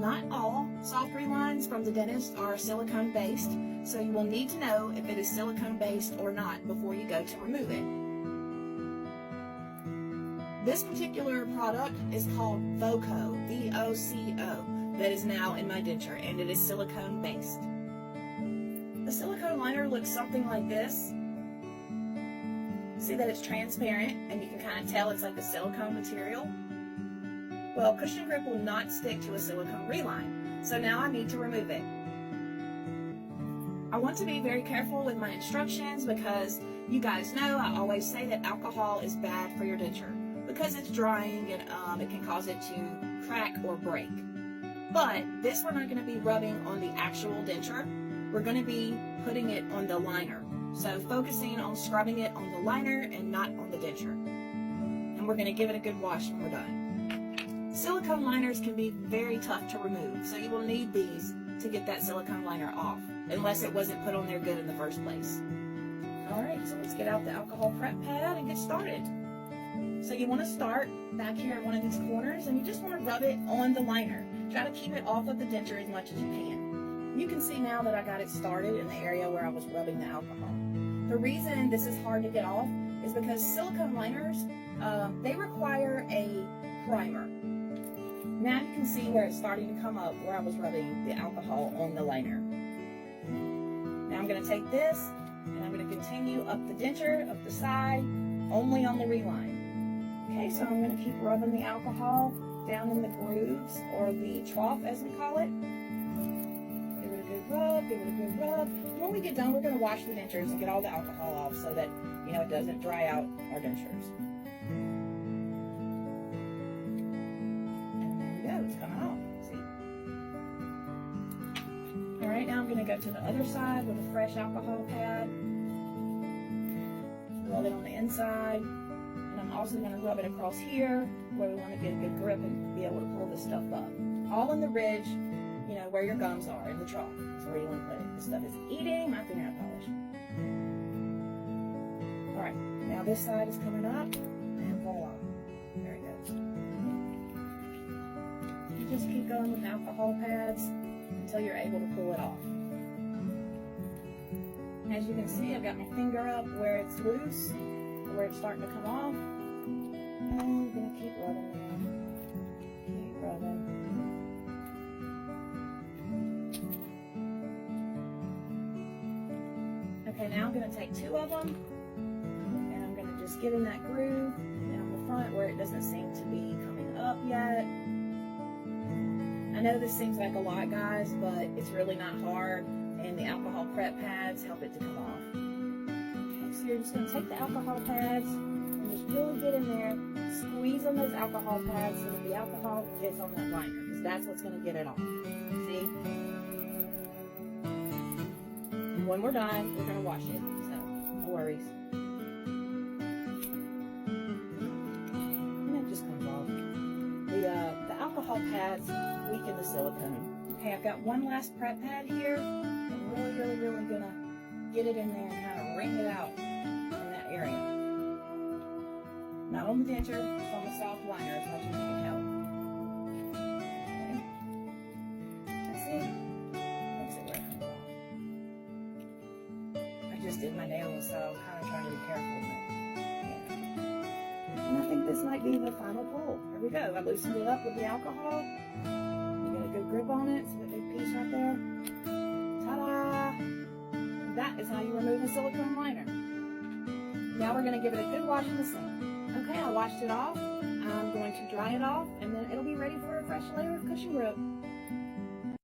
Not all soft relines from the dentist are silicone based, so you will need to know if it is silicone based or not before you go to remove it. This particular product is called Voco, V-O-C-O, that is now in my denture, and it is silicone based. The silicone liner looks something like this. See that it's transparent, and you can kind of tell it's like a silicone material. Well, cushion grip will not stick to a silicone reline, so now I need to remove it. I want to be very careful with my instructions because you guys know I always say that alcohol is bad for your denture because it's drying and it can cause it to crack or break. But this we're not going to be rubbing on the actual denture. We're going to be putting it on the liner. So focusing on scrubbing it on the liner and not on the denture. And we're going to give it a good wash when we're done. Silicone liners can be very tough to remove, so you will need these to get that silicone liner off, unless it wasn't put on there good in the first place. Alright, so let's get out the alcohol prep pad and get started. So you want to start back here at one of these corners, and you just want to rub it on the liner. Try to keep it off of the denture as much as you can. You can see now that I got it started in the area where I was rubbing the alcohol. The reason this is hard to get off is because silicone liners, they require a primer. Now you can see where it's starting to come up where I was rubbing the alcohol on the liner. Now I'm going to take this and I'm going to continue up the denture, up the side, only on the reline. Okay, so I'm going to keep rubbing the alcohol down in the grooves, or the trough as we call it. Give it a good rub, give it a good rub. When we get done, we're going to wash the dentures and get all the alcohol off so that, you know, it doesn't dry out our dentures. It's coming off. See? Alright, now I'm going to go to the other side with a fresh alcohol pad. Rub it on the inside. And I'm also going to rub it across here where we want to get a good grip and be able to pull this stuff up. All in the ridge, you know, where your gums are, in the trough. That's where you want to put it. This stuff is eating my fingernail polish. Alright, now this side is coming up. And voila. There it goes. Just keep going with alcohol pads until you're able to pull it off. As you can see, I've got my finger up where it's loose, where it's starting to come off. And I'm going to keep rubbing now. Keep rubbing. Okay, now I'm going to take two of them, and I'm going to just get in that groove down the front where it doesn't seem to be coming up yet. I know this seems like a lot, guys, but it's really not hard, and the alcohol prep pads help it to come off. Okay, so you're just going to take the alcohol pads and just really get in there, squeeze on those alcohol pads so that the alcohol gets on that liner, because that's what's going to get it off. See? And when we're done, we're going to wash it, so no worries. And it just comes off. The alcohol pads weaken the silicone. Okay, I've got one last prep pad here. I'm really gonna get it in there and kind of wring it out in that area. Not on the denture, it's on the soft liner as much as you can help. Okay. That's it. Makes it where it comes off. I just did my nails, so I'm kind of trying to be careful with it. And I think this might be the final pull. Here we go. I loosened it up with the alcohol. You get a good grip on it. See that big piece right there? Ta-da! That is how you remove a silicone liner. Now we're going to give it a good wash in the sink. Okay, I washed it off. I'm going to dry it off, and then it'll be ready for a fresh layer of cushion grip.